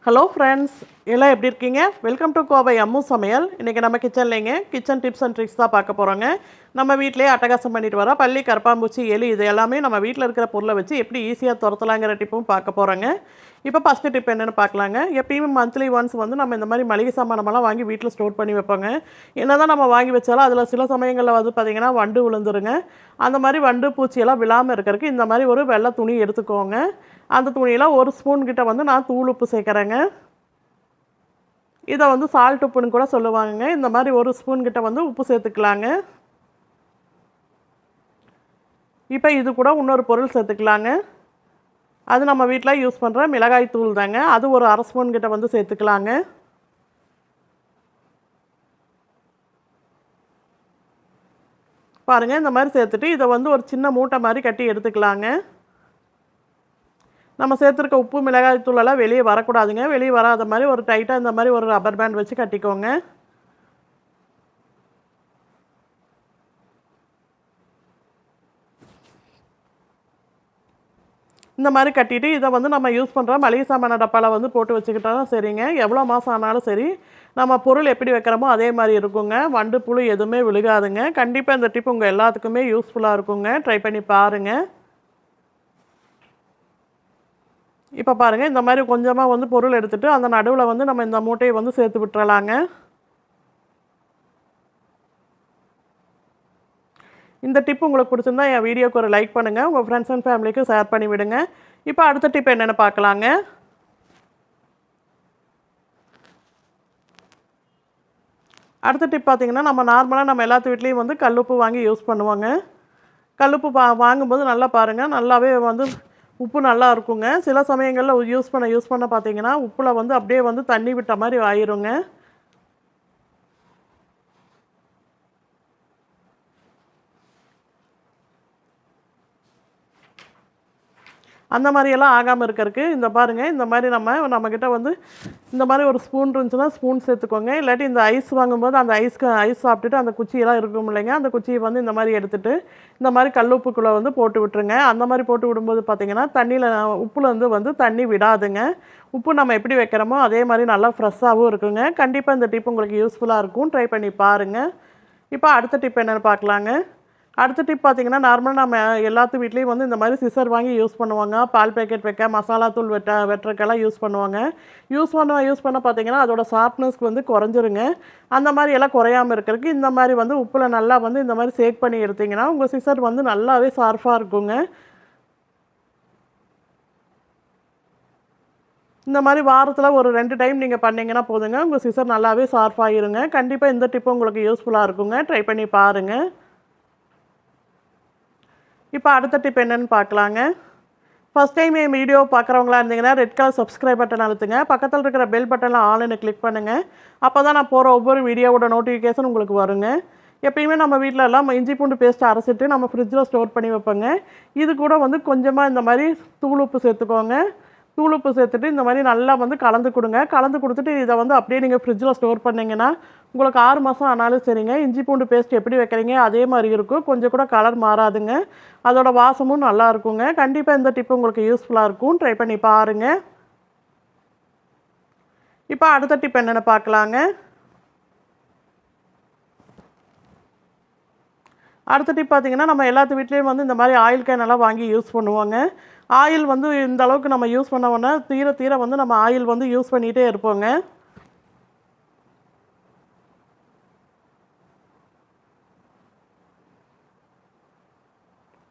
Hello friends, எல்லாம் எப்படி இருக்கீங்க? வெல்கம் டு கோவை அம்மு சமையல். இன்றைக்கி நம்ம கிச்சன்லேங்க கிச்சன் டிப்ஸ் அண்ட் ட்ரிக்ஸ் தான் பார்க்க போகிறோங்க. நம்ம வீட்டிலேயே அட்டகாசம் பண்ணிட்டு வரோம். பல்லி, கரப்பாம்பூச்சி, எலி இது எல்லாமே நம்ம வீட்டில் இருக்கிற பொருளை வச்சு எப்படி ஈஸியாக துரத்தலாங்கிற டிப்பும் பார்க்க போகிறோங்க. இப்போ ஃபஸ்ட்டு டிப் என்னென்னு பார்க்கலாங்க. எப்பயுமே மந்த்லி ஒன்ஸ் வந்து நம்ம இந்த மாதிரி மளிகை சாமானமெல்லாம் வாங்கி வீட்டில் ஸ்டோர் பண்ணி வைப்போங்க. என்ன தான் நம்ம வாங்கி வச்சாலும் அதில் சில சமயங்களில் வந்து பார்த்திங்கன்னா வண்டு விழுந்துருங்க. அந்த மாதிரி வண்டு பூச்சியெல்லாம் விழாமல் இருக்கிறதுக்கு இந்த மாதிரி ஒரு வெள்ளை துணி எடுத்துக்கோங்க. அந்த துணியில் 1 ஸ்பூன் கிட்ட வந்து நான் தூள் உப்பு சேர்க்குறேங்க. இதை வந்து சால்ட் உப்புன்னு கூட சொல்லுவாங்க. இந்த மாதிரி 1 ஸ்பூன் கிட்ட வந்து உப்பு சேர்த்துக்கலாங்க. இப்போ இது கூட இன்னொரு பொருள் சேர்த்துக்கலாங்க. அது நம்ம வீட்டில் யூஸ் பண்ணுற மிளகாய் தூள் தாங்க. அது ஒரு 1/2 ஸ்பூன் கிட்ட வந்து சேர்த்துக்கலாங்க. பாருங்கள், இந்த மாதிரி சேர்த்துட்டு இதை வந்து ஒரு சின்ன மூட்டை மாதிரி கட்டி எடுத்துக்கலாங்க. நம்ம சேர்த்துருக்க உப்பு, மிளகாய் தூளெல்லாம் வெளியே வரக்கூடாதுங்க. வெளியே வராத மாதிரி ஒரு டைட்டாக இந்த மாதிரி ஒரு ரப்பர் பேண்ட் வச்சு கட்டிக்கோங்க. இந்த மாதிரி கட்டிட்டு இதை வந்து நம்ம யூஸ் பண்ணுற மளிகை சாமான டப்பாவில் வந்து போட்டு வச்சுக்கிட்டாலும் சரிங்க. எவ்வளோ மாதம் ஆனாலும் சரி, நம்ம பொருள் எப்படி வைக்கிறோமோ அதே மாதிரி இருக்குங்க. வண்டு புழு எதுவுமே விழுகாதுங்க. கண்டிப்பாக இந்த டிப் உங்கள் எல்லாத்துக்குமே யூஸ்ஃபுல்லாக இருக்குங்க. ட்ரை பண்ணி பாருங்கள். இப்போ பாருங்கள், இந்த மாதிரி கொஞ்சமாக வந்து பொருள் எடுத்துகிட்டு அந்த நடுவில் வந்து நம்ம இந்த மூட்டையை வந்து சேர்த்து விட்டுறலாங்க. இந்த டிப் உங்களுக்கு பிடிச்சிருந்தா என் வீடியோக்கு ஒரு லைக் பண்ணுங்கள். உங்கள் ஃப்ரெண்ட்ஸ் அண்ட் ஃபேமிலிக்கு ஷேர் பண்ணி விடுங்க. இப்போ அடுத்த டிப் என்னென்னு பார்க்கலாங்க. அடுத்த டிப் பார்த்திங்கன்னா, நம்ம நார்மலாக நம்ம எல்லாத்து வீட்லேயும் வந்து கல்லுப்பு வாங்கி யூஸ் பண்ணுவோங்க. கல்லுப்பு வாங்கும்போது நல்லா பாருங்கள், நல்லாவே வந்து உப்பு நல்லா இருக்குங்க. சில சமயங்களில் யூஸ் பண்ண பார்த்தீங்கன்னா உப்பில் வந்து அப்படியே வந்து தண்ணி விட்ட மாதிரி ஆயிருங்க. அந்த மாதிரியெல்லாம் ஆகாமல் இருக்கிறதுக்கு இந்த பாருங்கள், இந்த மாதிரி நம்மக்கிட்ட வந்து இந்த மாதிரி ஒரு ஸ்பூன் இருந்துச்சுன்னா ஸ்பூன் சேர்த்துக்கோங்க. இல்லாட்டி இந்த ஐஸ் வாங்கும்போது அந்த ஐஸ் சாப்பிட்டுட்டு அந்த குச்சியெல்லாம் இருக்கும் இல்லைங்க, அந்த குச்சியை வந்து இந்த மாதிரி எடுத்துகிட்டு இந்த மாதிரி கல்லுப்புக்குள்ளே வந்து போட்டு விட்டுருங்க. அந்த மாதிரி போட்டு விடும்போது பார்த்திங்கன்னா தண்ணியில் உப்புலேருந்து வந்து தண்ணி விடாதுங்க. உப்பு நம்ம எப்படி வைக்கிறோமோ அதே மாதிரி நல்லா ஃப்ரெஷ்ஷாகவும் இருக்குங்க. கண்டிப்பாக இந்த டிப் உங்களுக்கு யூஸ்ஃபுல்லாக இருக்கும். ட்ரை பண்ணி பாருங்கள். இப்போ அடுத்த டிப் என்னென்னு பார்க்கலாங்க. அடுத்த டிப் பார்த்திங்கன்னா, நார்மலாக நம்ம எல்லாத்து வீட்லேயும் வந்து இந்த மாதிரி சிசர் வாங்கி யூஸ் பண்ணுவாங்க. பால் பேக்கெட் வைக்க, மசாலா தூள் வெட்டுறக்கெல்லாம் யூஸ் பண்ணுவாங்க. யூஸ் பண்ண பார்த்திங்கன்னா அதோட ஷார்ப்னஸ்க்கு வந்து குறைஞ்சிருங்க. அந்த மாதிரி எல்லாம் குறையாமல் இருக்கிறதுக்கு இந்த மாதிரி வந்து உப்பில் நல்லா வந்து இந்த மாதிரி சேக் பண்ணி எடுத்திங்கன்னா உங்கள் சிசர் வந்து நல்லாவே ஷார்ப்பாக இருக்குங்க. இந்த மாதிரி வாரத்தில் ஒரு 2 டைம் நீங்கள் பண்ணிங்கன்னா போதுங்க, உங்கள் சிசர் நல்லாவே ஷார்ப்பாகிருங்க. கண்டிப்பாக இந்த டிப்பு உங்களுக்கு யூஸ்ஃபுல்லாக இருக்குங்க. ட்ரை பண்ணி பாருங்கள். இப்போ அடுத்த டிப் என்னென்னு பார்க்கலாங்க. ஃபஸ்ட் டைம் என் வீடியோ பார்க்குறவங்களா இருந்தீங்கன்னா ரெட் கலர் சப்ஸ்கிரைப் பட்டன் அழுத்துங்க. பக்கத்தில் இருக்கிற பெல் பட்டனில் ஆல்னு கிளிக் பண்ணுங்கள். அப்போ தான் நான் போகிற ஒவ்வொரு வீடியோவோட நோட்டிஃபிகேஷன் உங்களுக்கு வருங்க. எப்பயுமே நம்ம வீட்டில் எல்லாம் இஞ்சி பூண்டு பேஸ்ட் அரைச்சிட்டு நம்ம ஃப்ரிட்ஜில் ஸ்டோர் பண்ணி வைப்போங்க. இது கூட வந்து கொஞ்சமாக இந்த மாதிரி தூள் உப்பு சேர்த்துக்கோங்க. தூள் உப்பு சேர்த்துட்டு இந்த மாதிரி நல்லா வந்து கலந்து கொடுங்க. கலந்து கொடுத்துட்டு இதை வந்து அப்படியே நீங்கள் ஃப்ரிட்ஜில் ஸ்டோர் பண்ணிங்கன்னா உங்களுக்கு 6 மாதம் ஆனாலும் சரிங்க. இஞ்சி பூண்டு பேஸ்ட் எப்படி வைக்கிறீங்க அதே மாதிரி இருக்கும். கொஞ்சம் கூட கலர் மாறாதுங்க. அதோட வாசமும் நல்லா இருக்குங்க. கண்டிப்பாக இந்த டிப்பு உங்களுக்கு யூஸ்ஃபுல்லாக இருக்கும். ட்ரை பண்ணி பாருங்கள். இப்போ அடுத்த டிப் என்னென்னு பார்க்கலாங்க. அடுத்த டிப் பார்த்திங்கன்னா, நம்ம எல்லாத்து வீட்லேயும் வந்து இந்த மாதிரி ஆயில் கேன் எல்லாம் வாங்கி யூஸ் பண்ணுவோங்க. ஆயில் வந்து இந்த அளவுக்கு நம்ம யூஸ் பண்ணோன்னா தீர வந்து நம்ம ஆயில் வந்து யூஸ் பண்ணிகிட்டே இருப்போங்க.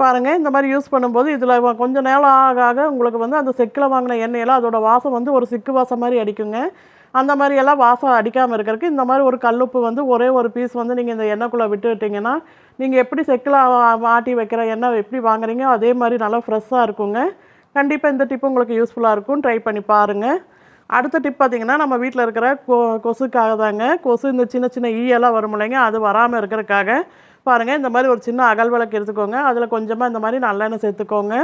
பாருங்கள், இந்த மாதிரி யூஸ் பண்ணும்போது இதில் கொஞ்சம் நேரம் ஆக உங்களுக்கு வந்து அந்த செக்கில் வாங்கின எண்ணெயெல்லாம் அதோட வாசம் வந்து ஒரு சிக்கு வாசம் மாதிரி அடிக்குங்க. அந்த மாதிரியெல்லாம் வாசம் அடிக்காமல் இருக்கிறதுக்கு இந்த மாதிரி ஒரு கல்லுப்பு வந்து ஒரே ஒரு பீஸ் வந்து நீங்கள் இந்த எண்ணெய்க்குள்ளே விட்டுவிட்டிங்கன்னா நீங்கள் எப்படி செக்கில் ஆட்டி வைக்கிற எண்ணெய் எப்படி வாங்குறீங்க அதே மாதிரி நல்லா ஃப்ரெஷ்ஷாக இருக்குங்க. கண்டிப்பாக இந்த டிப்பு உங்களுக்கு யூஸ்ஃபுல்லாக இருக்கும். ட்ரை பண்ணி பாருங்கள். அடுத்த டிப் பார்த்திங்கன்னா, நம்ம வீட்டில் இருக்கிற கொசுக்காக தாங்க. கொசு இந்த சின்ன சின்ன ஈயெல்லாம் வரும் இல்லைங்க, அது வராமல் இருக்கிறதுக்காக பாருங்கள், இந்த மாதிரி ஒரு சின்ன அகல் விளக்கு எடுத்துக்கோங்க. அதில் கொஞ்சமாக இந்த மாதிரி நல்லெண்ணெய் சேர்த்துக்கோங்க.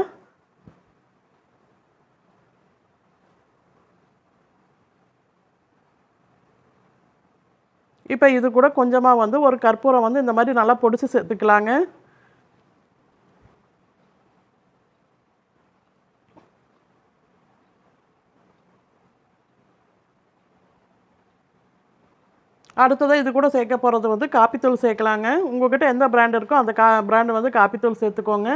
இப்போ இது கூட கொஞ்சமாக வந்து ஒரு கற்பூரம் வந்து இந்த மாதிரி நல்லா பொடிச்சு சேர்த்துக்கலாங்க. அடுத்ததாக இது கூட சேர்க்க போகிறது வந்து காப்பித்தூள் சேர்க்கலாங்க. உங்கள்கிட்ட எந்த பிராண்ட் இருக்கோ அந்த பிராண்டு வந்து காப்பித்தூள் சேர்த்துக்கோங்க.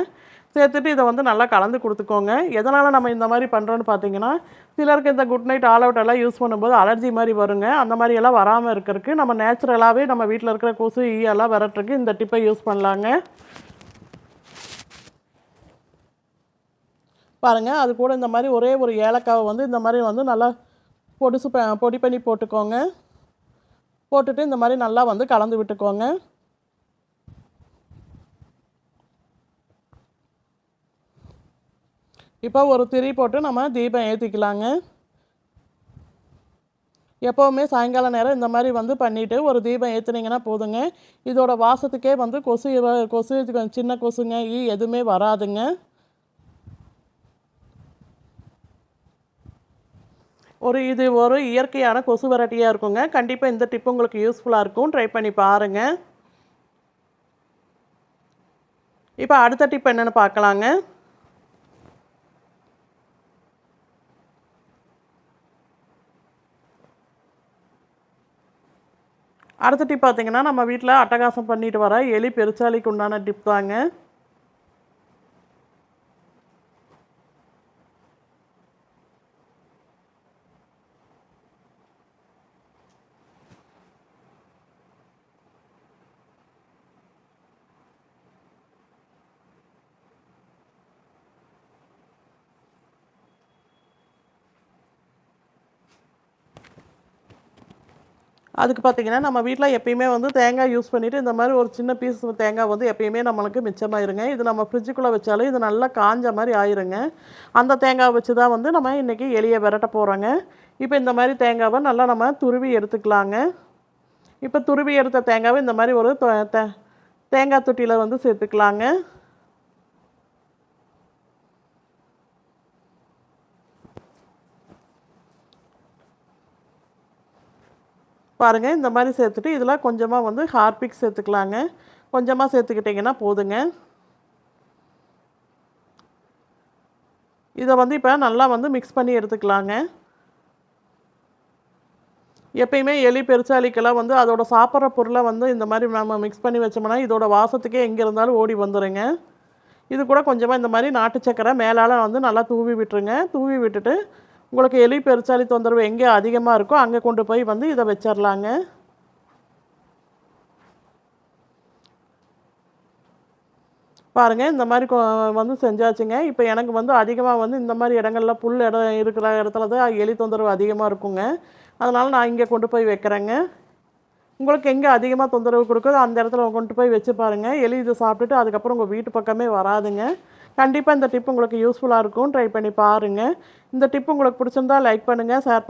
சேர்த்துட்டு இதை வந்து நல்லா கலந்து கொடுத்துக்கோங்க. எதனால் நம்ம இந்த மாதிரி பண்ணுறோன்னு பார்த்தீங்கன்னா, சிலருக்கு இந்த குட் நைட் ஆல் அவுட் எல்லாம் யூஸ் பண்ணும்போது அலர்ஜி மாதிரி வருங்க. அந்த மாதிரியெல்லாம் வராமல் இருக்கிறதுக்கு நம்ம நேச்சுரலாகவே நம்ம வீட்டில் இருக்கிற கொசு ஈயெல்லாம் விரட்டுறதுக்கு இந்த டிப்பை யூஸ் பண்ணலாங்க. பாருங்கள், அது கூட இந்த மாதிரி ஒரே ஒரு ஏலக்காவை வந்து இந்த மாதிரி வந்து நல்லா பொடி பண்ணி போட்டுக்கோங்க. போட்டுட்டு இந்த மாதிரி நல்லா வந்து கலந்து விட்டுக்கோங்க. இப்போ ஒரு திரி போட்டு நம்ம தீபம் ஏற்றிக்கலாங்க. எப்போவுமே சாயங்கால நேரம் இந்த மாதிரி வந்து பண்ணிவிட்டு ஒரு தீபம் ஏற்றுனீங்கன்னா போதுங்க. இதோட வாசத்துக்கே வந்து கொசு சின்ன கொசுங்க எதுவுமே வராதுங்க. இது ஒரு இயற்கையான கொசு வெரைட்டியாக இருக்குங்க. கண்டிப்பாக இந்த டிப் உங்களுக்கு யூஸ்ஃபுல்லாக இருக்கும். ட்ரை பண்ணி பாருங்கள். இப்போ அடுத்த டிப் என்னென்னு பார்க்கலாங்க. அடுத்த டிப் பார்த்தீங்கன்னா, நம்ம வீட்டில் அட்டகாசம் பண்ணிட்டு வர எலி பெருச்சாலிக்கு உண்டான டிப் தாங்க. அதுக்கு பார்த்தீங்கன்னா, நம்ம வீட்டில் எப்பயுமே வந்து தேங்காய் யூஸ் பண்ணிவிட்டு இந்த மாதிரி ஒரு சின்ன பீஸ் தேங்காய் வந்து எப்பயுமே நம்மளுக்கு மிச்சமாயிருங்க. இது நம்ம ஃப்ரிட்ஜுக்குள்ளே வச்சாலும் இது நல்லா காஞ்ச மாதிரி ஆயிருங்க. அந்த தேங்காய் வச்சு தான் வந்து நம்ம இன்றைக்கி எலியை விரட்ட போகிறோங்க. இப்போ இந்த மாதிரி தேங்காவை நல்லா நம்ம துருவி எடுத்துக்கலாங்க. இப்போ துருவி எடுத்த தேங்காவை இந்த மாதிரி ஒரு தேங்காய் தொட்டியில் வந்து சேர்த்துக்கலாங்க. பாருங்கள், இந்த மாதிரி சேர்த்துட்டு இதில் கொஞ்சமாக வந்து ஹார்பிக் சேர்த்துக்கலாங்க. கொஞ்சமாக சேர்த்துக்கிட்டிங்கன்னா போதுங்க. இதை வந்து இப்போ நல்லா வந்து மிக்ஸ் பண்ணி எடுத்துக்கலாங்க. எப்பயுமே எலி பெருச்சாலிக்கெல்லாம் வந்து அதோட சாப்பிட்ற பொருளை வந்து இந்த மாதிரி நம்ம மிக்ஸ் பண்ணி வச்சோம்னா இதோட வாசத்துக்கே எங்கே இருந்தாலும் ஓடி வந்துடுங்க. இது கூட கொஞ்சமாக இந்த மாதிரி நாட்டு சக்கரை மேலால் வந்து நல்லா தூவி விட்டுருங்க. தூவி விட்டுட்டு உங்களுக்கு எலி பெருச்சாலி தொந்தரவு எங்கே அதிகமாக இருக்கோ அங்கே கொண்டு போய் வந்து இதை வச்சிடலாங்க. பாருங்கள், இந்த மாதிரி வந்து செஞ்சாச்சுங்க. இப்போ எனக்கு வந்து அதிகமாக வந்து இந்த மாதிரி இடங்களில் புல் இடம் இருக்கிற இடத்துல தான் எலி தொந்தரவு அதிகமாக இருக்குங்க. அதனால் நான் இங்கே கொண்டு போய் வைக்கிறேங்க. உங்களுக்கு எங்கே அதிகமாக தொந்தரவு கொடுக்குதோ அந்த இடத்துல கொண்டு போய் வச்சு பாருங்கள். எலி இதை சாப்பிட்டுட்டு அதுக்கப்புறம் உங்கள் வீட்டு பக்கமே வராதுங்க. கண்டிப்பாக இந்த டிப் உங்களுக்கு யூஸ்ஃபுல்லாக இருக்கும். ட்ரை பண்ணி பாருங்கள். இந்த டிப் உங்களுக்கு பிடிச்சிருந்தா லைக் பண்ணுங்கள், ஷேர்